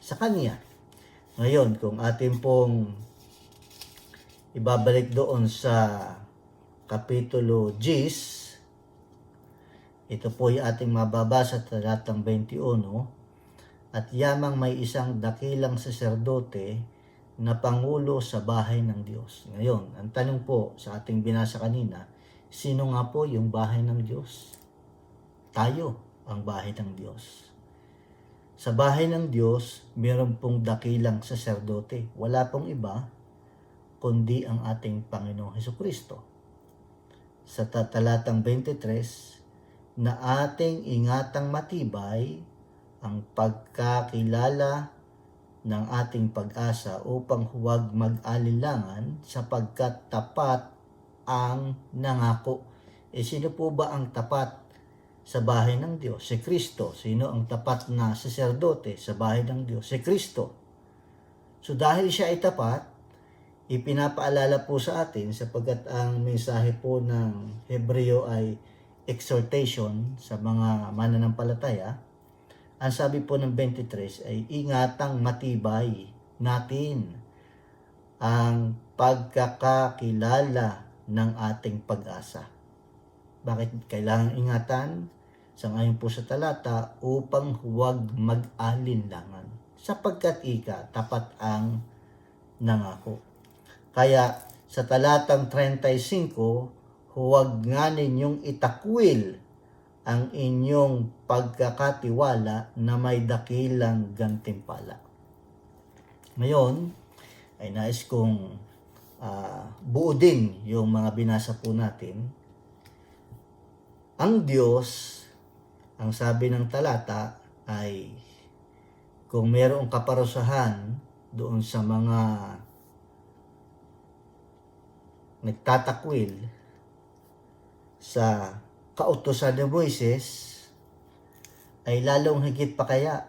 sa Kanya. Ngayon, kung atin pong ibabalik doon sa Kapitulo 10, ito po ay ating mababasa talatang 21, at yamang may isang dakilang saserdote na pangulo sa bahay ng Diyos. Ngayon, ang tanong po sa ating binasa kanina, sino nga po yung bahay ng Diyos? Tayo ang bahay ng Diyos. Sa bahay ng Diyos, meron pong dakilang saserdote. Wala pong iba, kundi ang ating Panginoong Hesukristo. Sa talatang 23, na ating ingatang matibay ang pagkakilala ng ating pag-asa upang huwag mag-alilangan sapagkat tapat ang nangako. Sino po ba ang tapat sa bahay ng Diyos? Si Kristo. Sino ang tapat na saserdote sa bahay ng Diyos? Si Kristo. So dahil siya ay tapat, ipinapaalala po sa atin sapagkat ang mensahe po ng Hebreo ay exhortation sa mga mananampalataya. Ang sabi po ng 23 ay ingatang matibay natin ang pagkakakilala ng ating pag-asa. Bakit kailangan ingatan? Sangayon po sa talata, upang huwag mag-alinlangan sapagkat tapat ang nangako. Kaya sa talatang 35, huwag nga ninyong itakwil ang inyong pagkakatiwala na may dakilang gantimpala. Ngayon, ay nais kong buodin yung mga binasa po natin. Ang Diyos, ang sabi ng talata ay kung mayroong kaparusahan doon sa mga nagtatakwil sa kautusan ni Moises, ay lalong higit pa kaya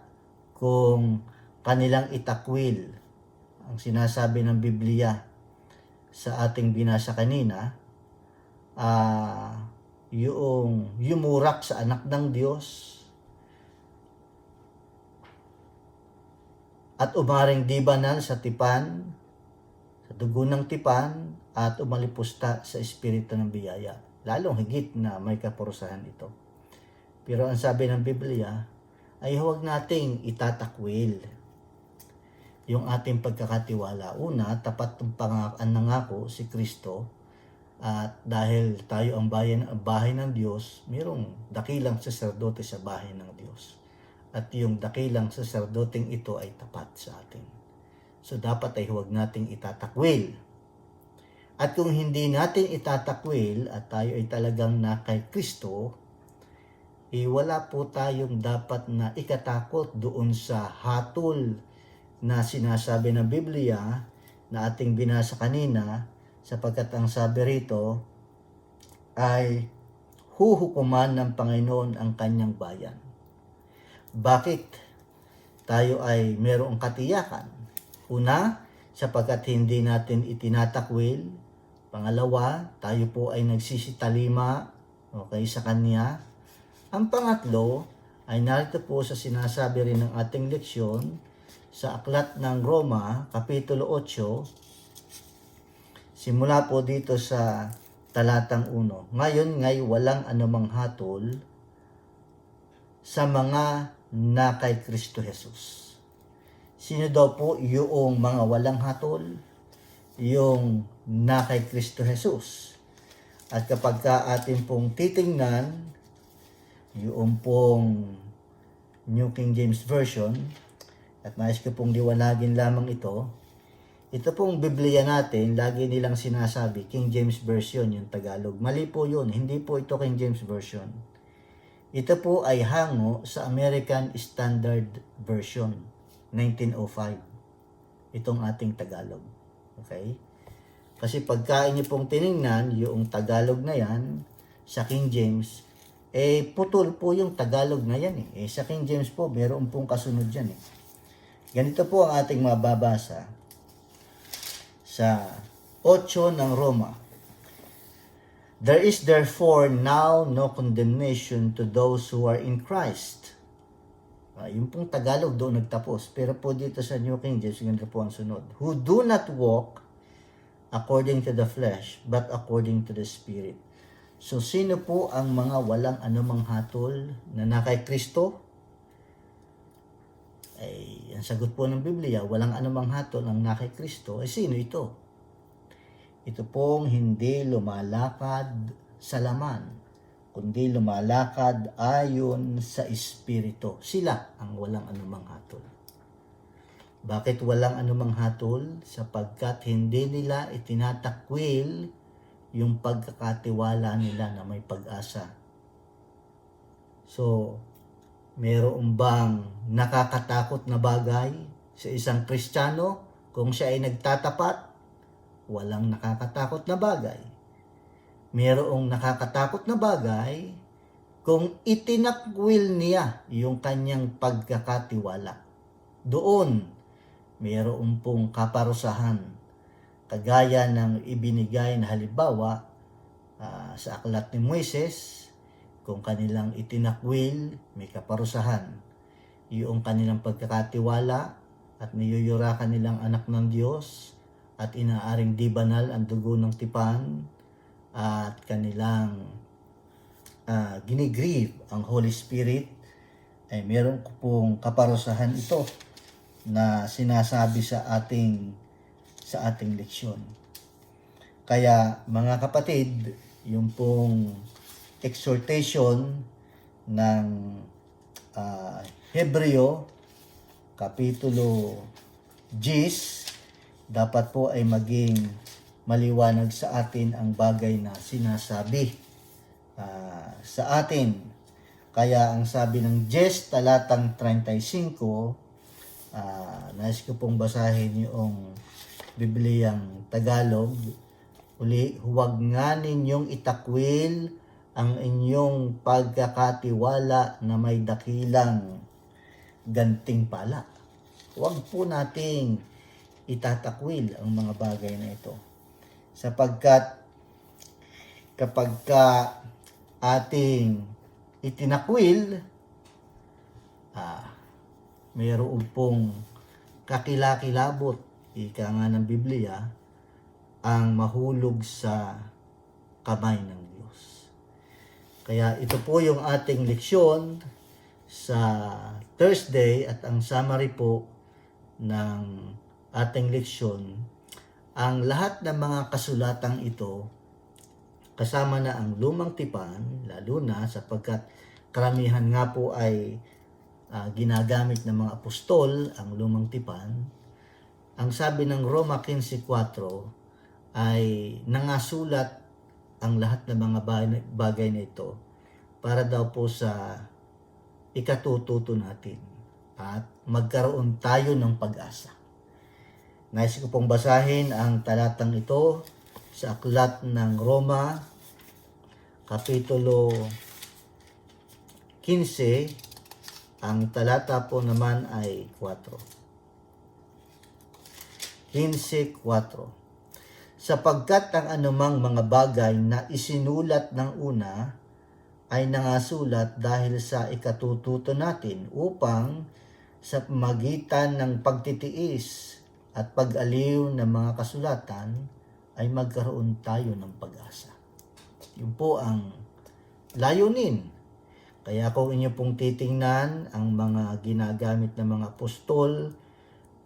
kung kanilang itakwil ang sinasabi ng Biblia sa ating binasa kanina, yung yumurak sa anak ng Diyos at umaring dibanan sa tipan, sa dugo ng tipan, at umalipusta sa espiritu ng biyaya. Lalong higit na may kaparusahan ito. Pero ang sabi ng Biblia ay huwag nating itatakwil yung ating pagkakatiwala. Una, tapat ang nangako si Kristo, at dahil tayo ang bahay ng Diyos, mayroong dakilang saserdote sa bahay ng Diyos. At yung dakilang saserdoteng ito ay tapat sa atin. So dapat ay huwag nating itatakwil. At kung hindi natin itatakwil at tayo ay talagang na kay Kristo, wala po tayong dapat na ikatakot doon sa hatol na sinasabi ng Biblia na ating binasa kanina, sapagkat ang sabi rito ay huhukuman ng Panginoon ang kanyang bayan. Bakit tayo ay mayroong katiyakan? Una, sapagkat hindi natin itinatakwil. Pangalawa, tayo po ay nagsisitalima sa Kanya. Ang pangatlo ay narito po sa sinasabi rin ng ating leksyon sa Aklat ng Roma, Kapitulo 8, simula po dito sa talatang 1. Ngayon ngay walang anumang hatol sa mga na kay Kristo Jesus. Sino daw po yung mga walang hatol? Yung na kay Kristo Jesus. At kapag ka atin pong titingnan, yung pong New King James Version, at nais ko pong liwanagin lamang ito pong Biblia natin, lagi nilang sinasabi, King James Version, yung Tagalog. Mali po yun, hindi po ito King James Version. Ito po ay hango sa American Standard Version, 1905. Itong ating Tagalog. Okay? Kasi pagka inyo pong tiningnan, yung Tagalog na yan, sa King James, putol po yung Tagalog na yan sa King James po, meron pong kasunod yan Ganito po ang ating mababasa sa 8 ng Roma. There is therefore now no condemnation to those who are in Christ. Yung pong Tagalog doon nagtapos. Pero po dito sa New King James, ganito po ang sunod. Who do not walk according to the flesh, but according to the Spirit. So, sino po ang mga walang anumang hatol na kay Kristo? Ang sagot po ng Biblia, walang anumang hatol ang kay Kristo. Sino ito? Ito pong hindi lumalakad sa laman, kundi lumalakad ayon sa Espiritu. Sila ang walang anumang hatol. Bakit walang anumang hatol? Sapagkat hindi nila itinatakwil yung pagkakatiwala nila na may pag-asa. So, meron bang nakakatakot na bagay sa isang Kristiyano kung siya ay nagtatapat? Walang nakakatakot na bagay. Merong nakakatakot na bagay kung itinakwil niya yung kanyang pagkakatiwala. Doon, meron pong kaparusahan. Kagaya ng ibinigay na halimbawa sa aklat ni Moises, kung kanilang itinakwil, may kaparusahan. Yung kanilang pagkakatiwala at niyuyurakan nilang anak ng Diyos at inaaring di banal ang dugo ng tipan at kanilang ginigrieve ang Holy Spirit, ay meron pong kaparusahan ito na sinasabi sa ating leksyon. Kaya mga kapatid, yung pong exhortation ng Hebreo Kapitulo 10, dapat po ay maging maliwanag sa atin ang bagay na sinasabi sa atin. Kaya ang sabi ng 10 talatang 35, nais ko pong basahin yung Bibliang Tagalog. Uli, huwag nga ninyong itakwil ang inyong pagkakatiwala na may dakilang gantimpala. Huwag po nating itatakwil ang mga bagay na ito. Sapagkat kapag ating itinakwil, mayroon pong kakilakilabot, ika nga ng Biblia, ang mahulog sa kamay ng Diyos. Kaya ito po yung ating leksyon sa Thursday at ang summary po ng ating leksyon. Ang lahat ng mga kasulatang ito, kasama na ang lumang tipan, lalo na sapagkat karamihan nga po ay ginagamit ng mga apostol ang lumang tipan. Ang sabi ng Roma 15:4 ay nangasulat ang lahat ng mga bagay na ito para daw po sa ikatututo natin at magkaroon tayo ng pag-asa. Nais ko pong basahin ang talatang ito sa aklat ng Roma, Kapitulo 15, ang talata po naman ay 4. 15:4. Sapagkat ang anumang mga bagay na isinulat ng una ay nangasulat dahil sa ikatututo natin upang sa pamagitan ng pagtitiis at pag-aliw ng mga kasulatan ay magkaroon tayo ng pag-asa. Yun po ang layunin. Kaya kung inyo pong titingnan ang mga ginagamit ng mga apostol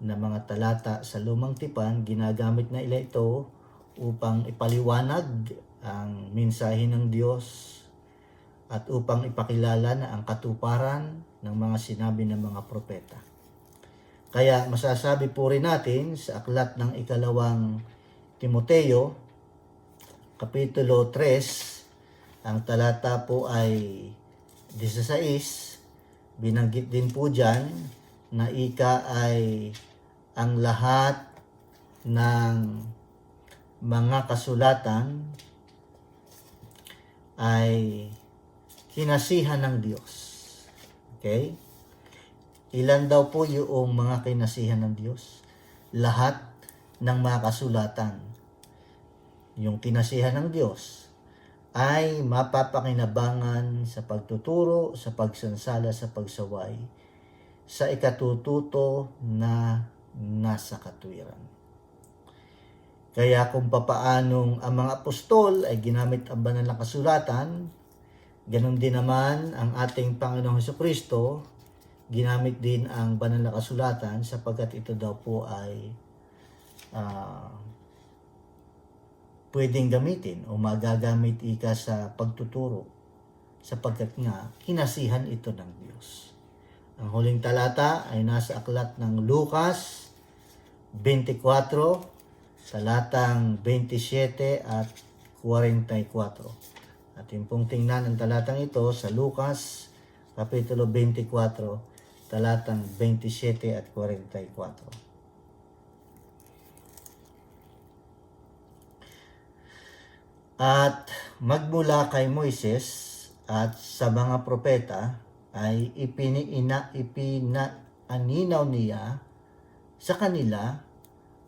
na mga talata sa Lumang Tipan, ginagamit na ila ito upang ipaliwanag ang mensahe ng Diyos at upang ipakilala na ang katuparan ng mga sinabi ng mga propeta. Kaya masasabi po rin natin sa aklat ng ikalawang Timoteo, Kapitulo 3, ang talata po ay 16, binanggit din po dyan na ika ay ang lahat ng mga kasulatan ay kinasihan ng Diyos. Okay? Ilan daw po yung mga kinasihan ng Diyos? Lahat ng mga kasulatan. Yung kinasihan ng Diyos ay mapapakinabangan sa pagtuturo, sa pagsansala, sa pagsaway, sa ikatututo na nasa katwiran. Kaya kung papaanong ang mga apostol ay ginamit ang banal na kasulatan, ganun din naman ang ating Panginoong Hesukristo, ginamit din ang banal na kasulatan sapagkat ito daw po ay pwedeng gamitin o magagamit ika sa pagtuturo sapagkat nga kinasihan ito ng Diyos. Ang huling talata ay nasa aklat ng Lucas 24, talatang 27 at 44. Atin pong tingnan ang talatang ito sa Lucas Kapitulo 24, talatang 27 at 44. At magmula kay Moises at sa mga propeta ay ipinaaninaw niya sa kanila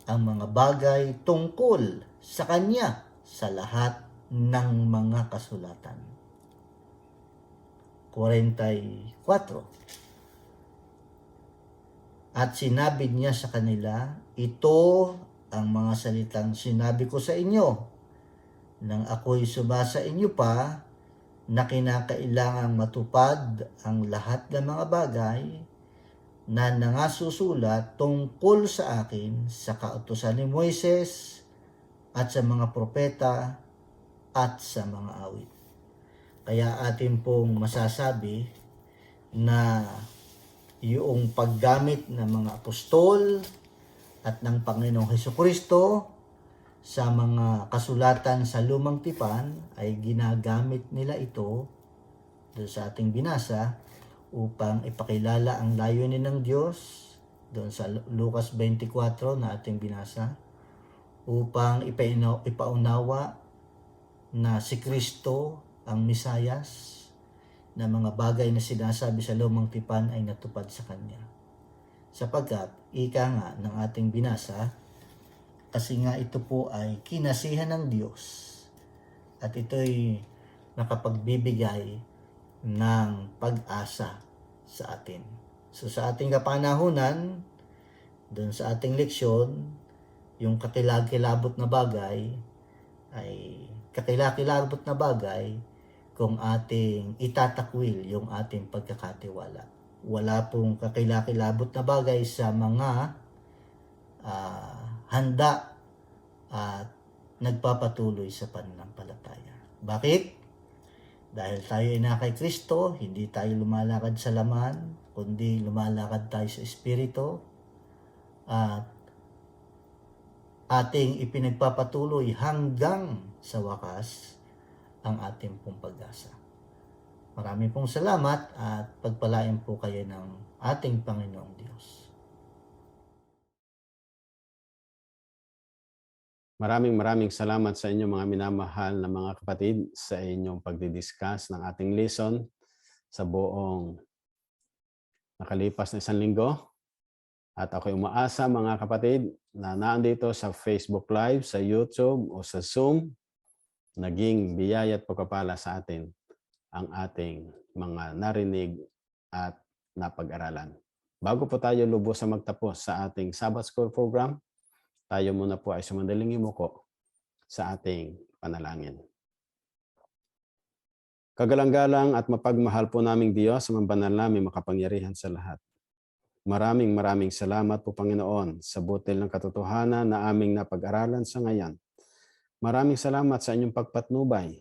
ang mga bagay tungkol sa kanya sa lahat ng mga kasulatan. 44. At sinabi niya sa kanila, ito ang mga salitang sinabi ko sa inyo nang ako'y sumasa inyo pa na kinakailangang matupad ang lahat ng mga bagay na nangasusulat tungkol sa akin sa kautusan ni Moises at sa mga propeta at sa mga awit. Kaya atin pong masasabi na yung paggamit ng mga apostol at ng Panginoong Hesukristo sa mga kasulatan sa Lumang Tipan ay ginagamit nila ito doon sa ating binasa upang ipakilala ang layunin ng Diyos doon sa Lucas 24 na ating binasa, upang ipaunawa na si Kristo ang Mesiyas, na mga bagay na sinasabi sa Lumang Tipan ay natupad sa Kanya. Sapagkat, ika nga ng ating binasa, kasi nga ito po ay kinasihan ng Diyos at ito'y nakapagbibigay ng pag-asa sa atin. So sa ating kapanahunan, doon sa ating leksyon, yung kakilakilabot na bagay ay kakilakilabot na bagay kung ating itatakwil yung ating pagkakatiwala. Wala pong kakilakilabot na bagay sa mga handa at nagpapatuloy sa pananampalataya. Bakit? Dahil tayo ay na kay Kristo, hindi tayo lumalakad sa laman, kundi lumalakad tayo sa Espiritu, at ating ipinagpapatuloy hanggang sa wakas ang ating pong pag-asa. Marami pong salamat at pagpalain po kayo ng ating Panginoong Diyos. Maraming salamat sa inyo mga minamahal na mga kapatid sa inyong pagdidiscuss ng ating lesson sa buong nakalipas na isang linggo. At ako'y umaasa mga kapatid na naandito sa Facebook Live, sa YouTube o sa Zoom, naging biyaya at pagpapala sa atin ang ating mga narinig at napag-aralan. Bago po tayo lubos sa magtapos sa ating Sabbath School program, tayo muna po ay sumandaling imuko sa ating panalangin. Kagalang-galang at mapagmahal po naming Diyos, ang banal namin makapangyarihan sa lahat. Maraming salamat po Panginoon sa butil ng katotohanan na aming napag-aralan sa ngayon. Maraming salamat sa inyong pagpatnubay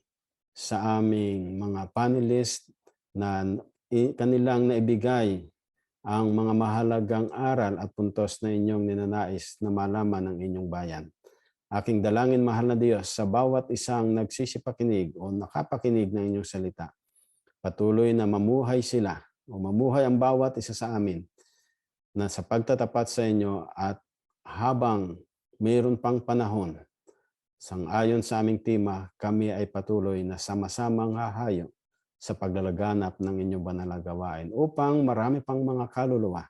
sa aming mga panelist na kanilang naibigay ang mga mahalagang aral at puntos na inyong ninanais na malaman ng inyong bayan. Aking dalangin, mahal na Diyos, sa bawat isang nagsisipakinig o nakapakinig ng inyong salita, patuloy na mamuhay sila o mamuhay ang bawat isa sa amin na sa pagtatapat sa inyo at habang mayroon pang panahon, sang-ayon sa aming tema, kami ay patuloy na sama-samang hahayo sa paglalaganap ng inyong banal na gawain upang marami pang mga kaluluwa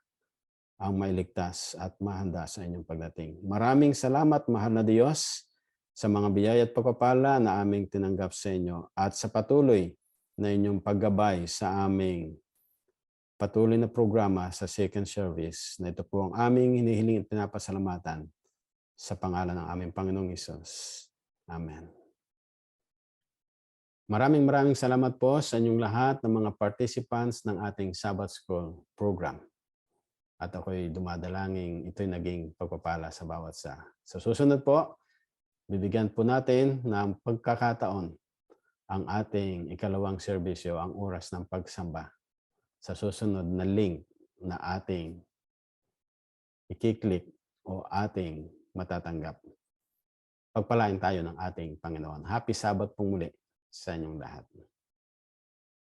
ang mailigtas at mahanda sa inyong pagdating. Maraming salamat, mahal na Diyos, sa mga biyaya at pagpapala na aming tinanggap sa inyo at sa patuloy na inyong paggabay sa aming patuloy na programa sa second service na ito po ang aming hinihiling at pinapasalamatan sa pangalan ng aming Panginoong Hesus. Amen. Maraming salamat po sa inyong lahat ng mga participants ng ating Sabbath School program. At ako'y dumadalangin ito'y naging pagpapala sa bawat isa. Sa susunod po, bibigyan po natin ng pagkakataon ang ating ikalawang serbisyo, ang oras ng pagsamba, sa susunod na link na ating i-click o ating matatanggap. Pagpalain tayo ng ating Panginoon. Happy Sabbath pong muli sa inyong lahat.